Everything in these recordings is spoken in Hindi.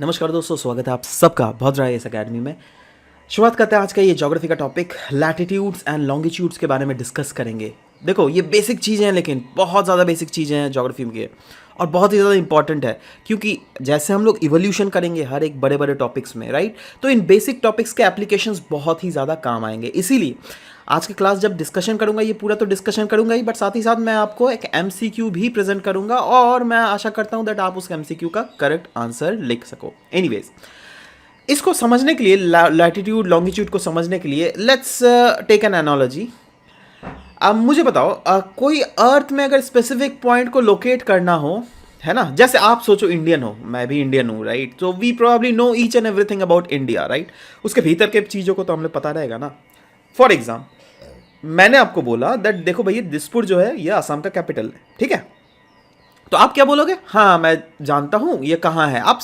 नमस्कार दोस्तों, स्वागत है आप सबका बहुत रहा है इस अकेडमी में। शुरुआत करते हैं आज का ये ज्योग्राफी का टॉपिक। लैटिट्यूड्स एंड लॉन्गिट्यूड्स के बारे में डिस्कस करेंगे। देखो, ये बेसिक चीज़ें हैं, लेकिन बहुत ज़्यादा बेसिक चीज़ें हैं ज्योग्राफी में और बहुत ही ज़्यादा इंपॉर्टेंट है, क्योंकि जैसे हम लोग इवोल्यूशन करेंगे हर एक बड़े बड़े टॉपिक्स में, राइट, तो इन बेसिक टॉपिक्स के एप्लीकेशंस बहुत ही ज़्यादा काम आएंगे। इसीलिए आज की क्लास जब डिस्कशन करूंगा, ये पूरा तो डिस्कशन करूंगा ही, बट साथ ही साथ मैं आपको एक एमसीक्यू भी प्रेजेंट करूंगा और मैं आशा करता हूं दैट आप उस एमसीक्यू का करेक्ट आंसर लिख सको। एनीवेज, इसको समझने के लिए, लैटिट्यूड लॉन्गिट्यूड को समझने के लिए, लेट्स टेक एन एनालॉजी। अब मुझे बताओ, कोई अर्थ में अगर स्पेसिफिक पॉइंट को लोकेट करना हो, है ना, जैसे आप सोचो इंडियन हो, मैं भी इंडियन हूँ, राइट, तो we probably know each and everything about India, right. उसके भीतर के चीज़ों को तो हमें पता रहेगा ना। फॉर एग्जाम्पल, मैंने आपको बोला दैट देखो भैया, दिसपुर जो है ये असम का कैपिटल है, ठीक है। तो आप क्या बोलोगे? हाँ, मैं जानता हूं ये कहाँ है। आप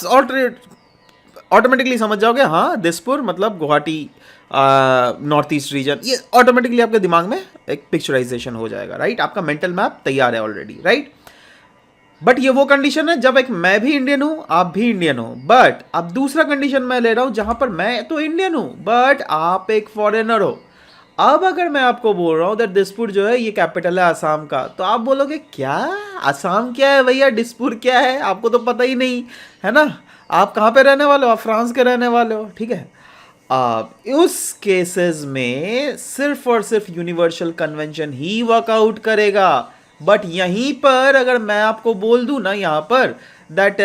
ऑटोमेटिकली समझ जाओगे, हाँ दिसपुर मतलब गुवाहाटी, नॉर्थ ईस्ट रीजन। ये ऑटोमेटिकली आपके दिमाग में एक पिक्चराइजेशन हो जाएगा, राइट। आपका मेंटल मैप तैयार है ऑलरेडी, राइट। बट ये वो कंडीशन है जब एक मैं भी इंडियन हूं, आप भी इंडियन हो। बट अब दूसरा कंडीशन मैं ले रहा हूं जहां पर मैं तो इंडियन हूं बट आप एक फॉरेनर हो। अब अगर मैं आपको बोल रहा हूँ दैट दिसपुर जो है ये कैपिटल है आसाम का, तो आप बोलोगे क्या, आसाम क्या है भैया, दिसपुर क्या है, आपको तो पता ही नहीं है ना। आप कहाँ पे रहने वाले हो? आप फ्रांस के रहने वाले हो, ठीक है। अब उस केसेस में सिर्फ और सिर्फ यूनिवर्सल कन्वेंशन ही वर्कआउट करेगा। बट यहीं पर अगर मैं आपको बोल दूं ना यहाँ पर दैट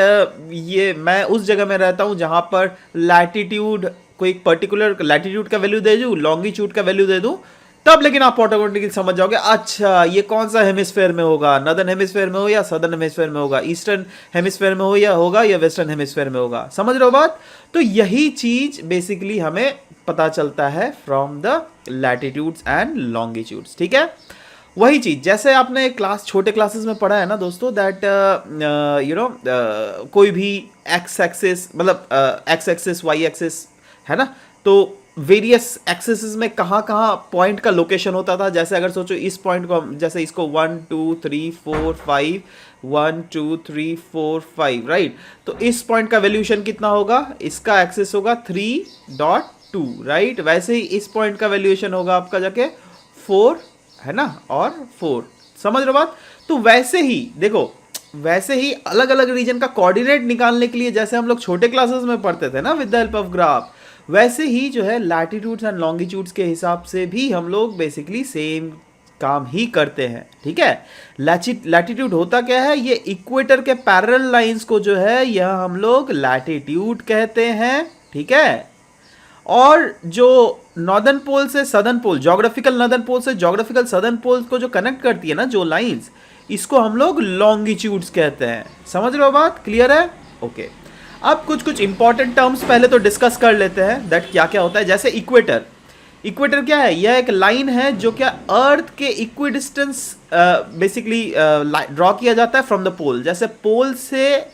ये मैं उस जगह में रहता हूँ जहाँ पर लैटिट्यूड, कोई एक पर्टिकुलर लैटिट्यूड का वैल्यू दे दूँ, लॉन्गिट्यूड का वैल्यू दे दूँ, तब लेकिन आप ऑटोमेटिकली समझ जाओगे अच्छा ये कौन सा हेमिस्फेयर में होगा, नॉर्दर्न हेमिस्फेयर में हो या सदर्न हेमिस्फेयर में होगा, ईस्टर्न हेमिस्फेयर में होगा या वेस्टर्न हेमिस्फेयर में होगा। समझ रहे हो बात? तो यही चीज बेसिकली हमें पता चलता है from the latitudes and longitudes, ठीक है। वही चीज जैसे आपने छोटे क्लासेस में पढ़ा है ना दोस्तों, दैट कोई भी एक्स एक्सिस मतलब एक्स एक्सिस वाई एक्सिस है ना, तो वेरियस एक्सेस में कहाँ कहाँ पॉइंट का लोकेशन होता था। जैसे अगर सोचो इस पॉइंट को, जैसे इसको 1 2 3 4 5 1 2 3 4 5, राइट। तो इस पॉइंट का वैल्यूशन कितना होगा? इसका एक्सेस होगा 3.2, राइट। वैसे ही इस पॉइंट का वैल्यूएशन होगा आपका जाके 4, है ना, और 4। समझ रहे हो बात? तो वैसे ही देखो, वैसे ही अलग अलग रीजन का कोऑर्डिनेट निकालने के लिए जैसे हम लोग छोटे क्लासेस में पढ़ते थे ना with the help of graph, वैसे ही जो है लैटिट्यूड्स एंड लॉन्गिट्यूड्स के हिसाब से भी हम लोग बेसिकली सेम काम ही करते हैं, ठीक है। लैटिट्यूड होता क्या है? ये इक्वेटर के पैरेलल लाइंस को जो है यह हम लोग लैटिट्यूड कहते हैं, ठीक है। और जो नॉर्दर्न पोल से सदर्न पोल, ज्योग्राफिकल नॉर्दर्न पोल से ज्योग्राफिकल सदर्न पोल को जो कनेक्ट करती है ना जो लाइंस, इसको हम लोग लॉन्गिट्यूड्स कहते हैं। समझ रहे हो बात? क्लियर है? ओके। अब कुछ कुछ इंपॉर्टेंट टर्म्स पहले तो डिस्कस कर लेते हैं दैट क्या क्या होता है। जैसे इक्वेटर, इक्वेटर क्या है? यह एक लाइन है जो क्या अर्थ के इक्विडिस्टेंस बेसिकली ड्रॉ किया जाता है फ्रॉम द पोल। जैसे पोल से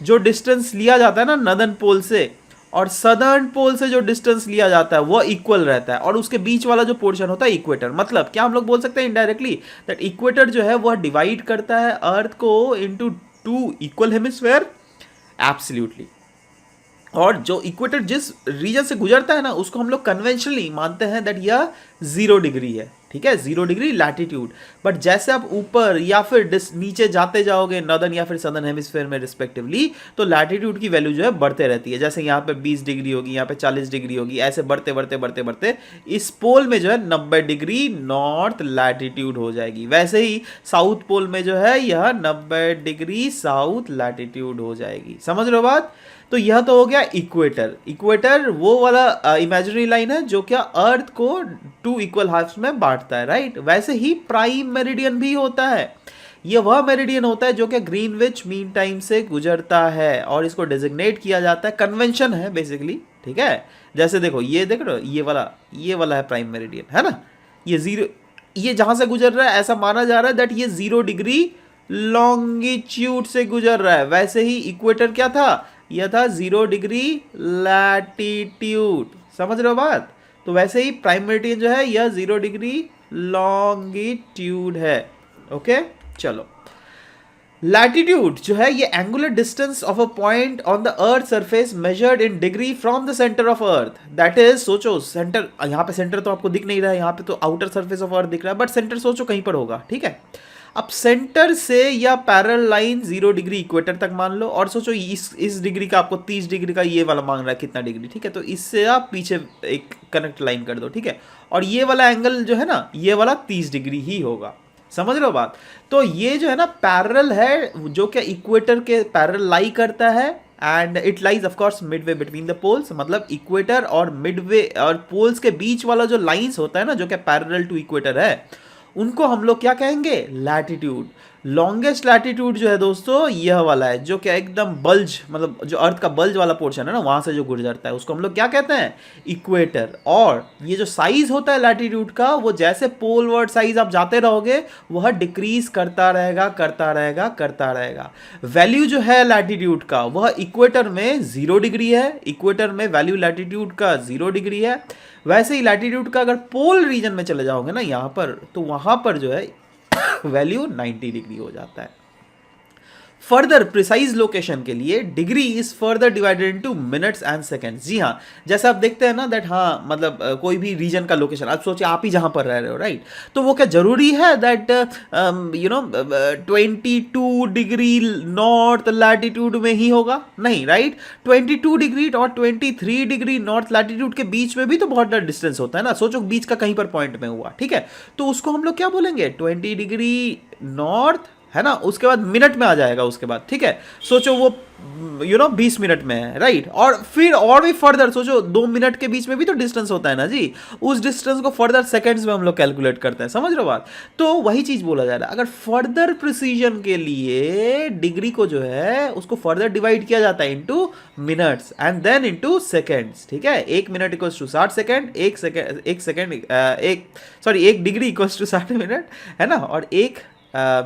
जो डिस्टेंस लिया जाता है ना नॉर्दर्न पोल से, और सदर्न पोल से जो डिस्टेंस लिया जाता है वो इक्वल रहता है, और उसके बीच वाला जो पोर्शन होता है इक्वेटर। मतलब क्या हम लोग बोल सकते हैं इनडायरेक्टली दैट इक्वेटर जो है वह डिवाइड करता है अर्थ को इनटू 2 इक्वल हेमिस्फेयर। एब्सोल्युटली। और जो इक्वेटर जिस रीजन से गुजरता है ना, उसको हम लोग कन्वेंशनली मानते हैं दैट यह 0 डिग्री है, ठीक है, 0 डिग्री लैटिट्यूड। बट जैसे आप ऊपर या फिर नीचे जाते जाओगे नॉर्दर्न या फिर सदर्न हेमिस्फेयर में रिस्पेक्टिवली, तो लैटिट्यूड की वैल्यू जो है बढ़ते रहती है। जैसे यहाँ पे 20 डिग्री होगी, यहाँ पे 40 डिग्री होगी, ऐसे बढ़ते बढ़ते बढ़ते बढ़ते इस पोल में जो है 90 डिग्री नॉर्थ लैटिट्यूड हो जाएगी। वैसे ही साउथ पोल में जो है यह 90 डिग्री साउथ लैटिट्यूड हो जाएगी। समझ रहे हो बात? तो यह तो हो गया इक्वेटर। इक्वेटर वो वाला इमेजिनरी लाइन है जो क्या अर्थ को 2 इक्वल हाफ्स में बांटता है, राइट। वैसे ही प्राइम मेरिडियन भी होता है। यह वह मेरिडियन होता है जो कि ग्रीनविच मीन टाइम से गुजरता है, और इसको डेजिग्नेट किया जाता है, कन्वेंशन है बेसिकली, ठीक है। जैसे देखो, ये देख रहे हो, ये वाला है प्राइम मेरिडियन, है ना। ये 0, ये जहां से गुजर रहा है ऐसा माना जा रहा है दैट ये 0 डिग्री लॉन्गिट्यूड से गुजर रहा है। वैसे ही इक्वेटर क्या था? यह था 0 डिग्री लैटिट्यूड। समझ रहे हो बात? तो वैसे ही प्राइम मेरिडियन जो है यह 0 डिग्री लॉन्गिट्यूड है। ओके, चलो। लैटिट्यूड जो है ये angular distance of a point on the earth surface measured in degree from the centre of earth. That is, सोचो सेंटर, यहाँ पे सेंटर तो आपको दिख नहीं रहा है, यहाँ पे तो आउटर सरफेस ऑफ अर्थ दिख रहा है, बट सेंटर सोचो कहीं पर होगा, ठीक है। अब सेंटर से या पैरेलल लाइन 0 डिग्री इक्वेटर तक मान लो, और सोचो इस डिग्री का आपको 30 डिग्री का ये वाला मांग रहा है कितना डिग्री, ठीक है। तो इससे आप पीछे एक कनेक्ट लाइन कर दो, ठीक है। और ये वाला एंगल जो है ना, ये वाला 30 डिग्री ही होगा, समझ रहे हो बात। तो ये जो है ना पैरेलल है, जो कि इक्वेटर के पैरेलल लाई करता है, and it lies of course midway between the poles. मतलब इक्वेटर और मिडवे और पोल्स के बीच वाला जो लाइंस होता है ना, जो कि पैरेलल टू इक्वेटर है, उनको हम लोग क्या कहेंगे, लैटिट्यूड। लॉन्गेस्ट लैटिट्यूड जो है दोस्तों यह वाला है, जो कि एकदम बल्ज, मतलब जो अर्थ का बल्ज वाला पोर्शन है ना, वहां से जो गुजरता है, उसको हम लोग क्या कहते हैं, इक्वेटर। और ये जो साइज होता है लैटिट्यूड का, वो जैसे पोल वर्ड साइज आप जाते रहोगे वह डिक्रीज करता रहेगा, करता रहेगा, करता रहेगा। वैल्यू जो है लैटिट्यूड का वह इक्वेटर में 0 डिग्री है, इक्वेटर में वैल्यू लैटिट्यूड का 0 डिग्री है। वैसे ही लैटिट्यूड का अगर पोल रीजन में चले जाओगे ना यहाँ पर, तो वहां पर जो है वैल्यू 90 डिग्री हो जाता है। फर्दर प्रिसाइज लोकेशन के लिए degree is further divided into minutes and seconds. जी हाँ, जैसे आप देखते हैं ना दैट, हाँ मतलब कोई भी रीजन का लोकेशन, आप सोचिए आप ही जहां पर रह रहे हो, राइट। तो वो क्या जरूरी है दैट 22 डिग्री नॉर्थ लैटिट्यूड में ही होगा, नहीं, राइट। 22 डिग्री और 23 डिग्री नॉर्थ लैटिट्यूड के बीच में भी तो बहुत डिस्टेंस होता है ना, सोचो बीच का कहीं पर पॉइंट में हुआ, ठीक है। तो उसको हम लोग क्या बोलेंगे, 20 डिग्री नॉर्थ, है ना। उसके बाद मिनट में आ जाएगा उसके बाद, ठीक है। सोचो वो 20 मिनट में है, राइट। और फिर और भी फर्दर सोचो, 2 मिनट के बीच में भी तो डिस्टेंस होता है ना जी, उस डिस्टेंस को फर्दर सेकंड्स में हम लोग कैलकुलेट करते हैं, समझ रहे हो बात। तो वही चीज बोला जा रहा है, अगर फर्दर प्रिसीजन के लिए डिग्री को जो है उसको फर्दर डिवाइड किया जाता है into minutes and then into seconds, ठीक है। 1 minute equals to 60 second, 1 degree equals to 60 minute, है ना। और 1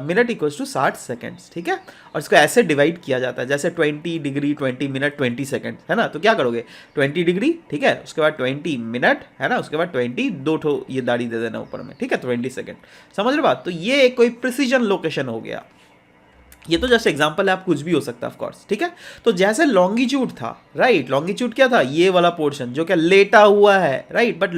मिनट इक्वल्स टू 60 सेकंड्स, ठीक है। और इसको ऐसे डिवाइड किया जाता है, जैसे 20 डिग्री 20 मिनट 20 सेकंड, है ना। तो क्या करोगे, 20 डिग्री, ठीक है, उसके बाद 20 मिनट, है ना, उसके बाद 20, 2 ठो ये दाढ़ी दे देना ऊपर में, ठीक है, 20 सेकंड, समझ रहे बात। तो ये एक कोई प्रिसीजन लोकेशन हो गया। ये तो जस्ट एग्जांपल है, आप कुछ भी हो सकता है ऑफ कोर्स, ठीक है। तो जैसे लॉन्गिट्यूड था, राइट, लॉन्गिट्यूड क्या था, ये वाला पोर्शन जो क्या लेटा हुआ है, राइट, बट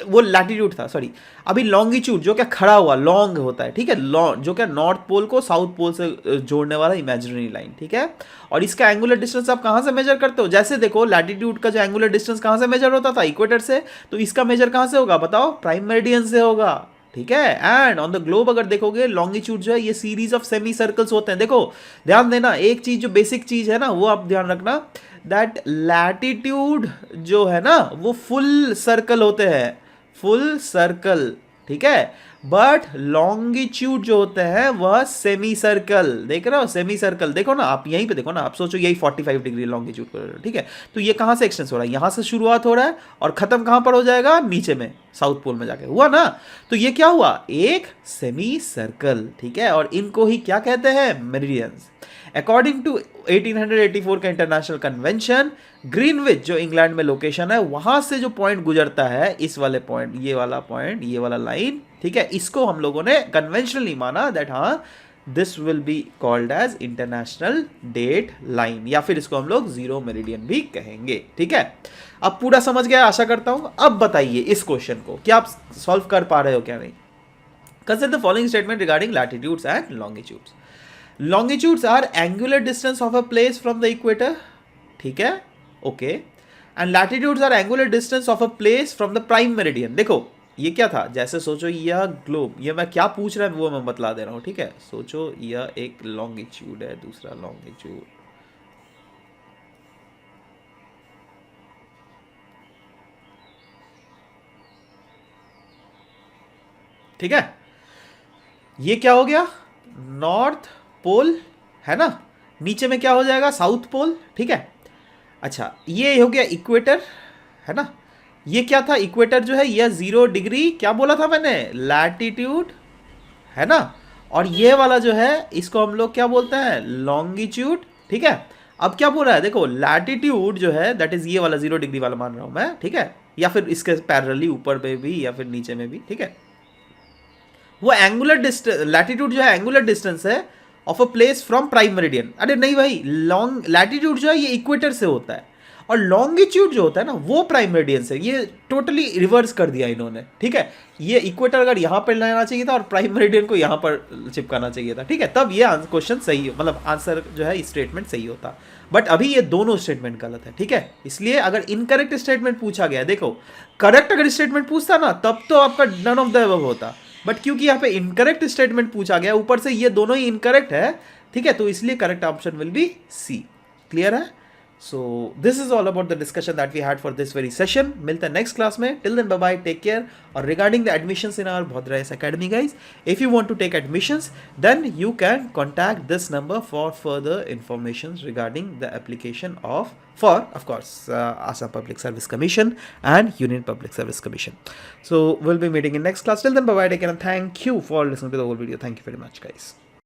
वो लैटिट्यूड था, सॉरी। अभी लॉन्गिट्यूड जो क्या खड़ा हुआ, लॉन्ग होता है, ठीक है, जो क्या नॉर्थ पोल को साउथ पोल से जोड़ने वाला इमेजिनरी लाइन, ठीक है। और इसका एंगुलर डिस्टेंस आप कहां से मेजर करते हो, जैसे देखो लैटिट्यूड का जो एंगुलर डिस्टेंस कहां से मेजर होता था, इक्वेटर से। तो इसका मेजर कहां से होगा, बताओ, प्राइम मेरिडियन से होगा, ठीक है। एंड ऑन द ग्लोब अगर देखोगे लॉन्गिट्यूड जो है ये सीरीज ऑफ सेमी सर्कल्स होते हैं। देखो ध्यान देना, एक चीज जो बेसिक चीज है ना, वो आप ध्यान रखना, दैट लैटिट्यूड जो है ना वो फुल सर्कल होते हैं, फुल सर्कल, ठीक है। बट लॉन्गिट्यूड जो होते हैं वह सेमी सर्कल, देख रहे हो, सेमी सर्कल, देखो ना आप यहीं पे देखो ना, आप सोचो यही 45 डिग्री लॉन्गिट्यूड कर, ठीक है। तो ये कहां से एक्सटेंस हो रहा है, यहां से शुरुआत हो रहा है और खत्म कहां पर हो जाएगा, नीचे में साउथ पोल में जाके, हुआ ना। तो ये क्या हुआ, एक सेमी सर्कल, ठीक है। और इनको ही क्या कहते हैं, मेरिडियंस। अकॉर्डिंग टू 1884 का इंटरनेशनल कन्वेंशन, ग्रीनविच जो इंग्लैंड में लोकेशन है, वहां से जो पॉइंट गुजरता है, इस वाले पॉइंट, ये वाला पॉइंट, ये वाला लाइन, ठीक है, इसको हम लोगों ने कन्वेंशनली माना दैट हाँ this will be called as international date line, या फिर इसको हम लोग जीरो मेरिडियन भी कहेंगे, ठीक है। अब पूरा समझ गया आशा करता हूं। अब बताइए इस क्वेश्चन को क्या आप सॉल्व कर पा रहे हो क्या नहीं। Consider the following statement regarding latitudes and longitudes. Longitudes are angular distance of a place from the equator, ठीक है, okay. And latitudes are angular distance of a place from the prime meridian. देखो ये क्या था, जैसे सोचो यह ग्लोब, ये मैं क्या पूछ रहा है वो मैं बतला दे रहा हूं, ठीक है। सोचो यह एक लॉन्गिट्यूड है, दूसरा लॉन्गिट्यूड, ठीक है। ये क्या हो गया, नॉर्थ पोल, है ना। नीचे में क्या हो जाएगा, साउथ पोल, ठीक है। अच्छा ये हो गया इक्वेटर, है ना। ये क्या था, इक्वेटर जो है यह 0 डिग्री, क्या बोला था मैंने, लैटिट्यूड, है ना। और ये वाला जो है इसको हम लोग क्या बोलते हैं, लॉन्गिट्यूड, ठीक है। अब क्या बोल रहा है, देखो लैटिट्यूड जो है दैट इज ये वाला 0 डिग्री वाला मान रहा हूं मैं, ठीक है, या फिर इसके पैरेलली ऊपर में भी या फिर नीचे में भी, ठीक है। वो एंगुलर डिस्टेंस, लैटिट्यूड जो है एंगुलर डिस्टेंस है, of a place from prime meridian. अरे नहीं भाई, लॉन्ग लैटिट्यूड जो है ये इक्वेटर से होता है, और लॉन्गिट्यूड जो होता है ना वो प्राइम मेरिडियन से। ये टोटली रिवर्स कर दिया इन्होंने, ठीक है। ये इक्वेटर अगर यहाँ पर लेना चाहिए था और प्राइम मेरिडियन को यहाँ पर चिपकाना चाहिए था, ठीक है, तब ये क्वेश्चन सही, मतलब आंसर जो है स्टेटमेंट सही होता। बट अभी ये दोनों स्टेटमेंट गलत है, ठीक है। इसलिए अगर इनकरेक्ट स्टेटमेंट पूछा गया, देखो करेक्ट अगर स्टेटमेंट पूछता ना तब तो आपका नन ऑफ द अबव होता, बट क्योंकि यहाँ पे इनकरेक्ट स्टेटमेंट पूछा गया, ऊपर से ये दोनों ही इनकरेक्ट है, ठीक है, तो इसलिए correct option will be C. Clear है? So this is all about the discussion that we had for this very session. मिलते हैं नेक्स्ट क्लास में, till then bye bye, take care. और regarding the admissions in our Bhodra Academy guys, if you want to take admissions then you can contact this number for further information regarding the application for of course Assam Public Service Commission and Union Public Service Commission. So we'll be meeting in next class. Till then bye bye, take care, and thank you for listening to the whole video. Thank you very much guys.